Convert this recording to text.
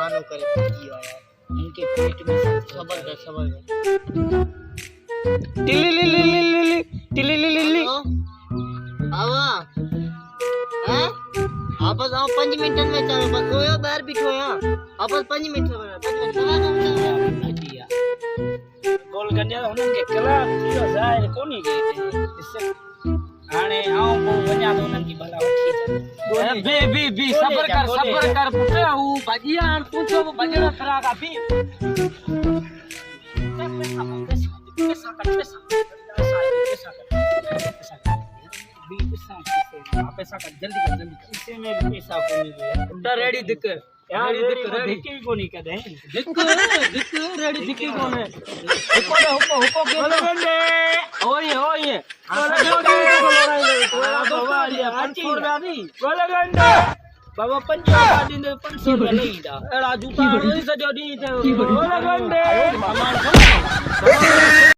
मानो करे भागी यार इनके पेट में जबरदस्त टिली ली ली ली ली ली टिली ली ली ली आवा हैं आपस आओ 5 मिनट में चलो बस ओयो बाहर बिठो या आपस 5 मिनट में 5 मिनट भागी यार गोल गंडिया हुनन के कला थियो जाए कोनी गए इससे आने आओ वो वजा तो उनन की भला उठी जा बे सबर कर पुटे ऊ भाजिया तू तो बजड़ा करा का भी पैसा कर जल्दी इससे में पैसा को नहीं उल्टा रेडी दिख यार दिक्की को नहीं कर दे दिक्क रेडी दिक्की कौन है हुको बोले गंडे ओए बोले गंडे बाबा 50 दिन 500 रुपया नहीं दा एड़ा जूता सजो दी बोले गंडे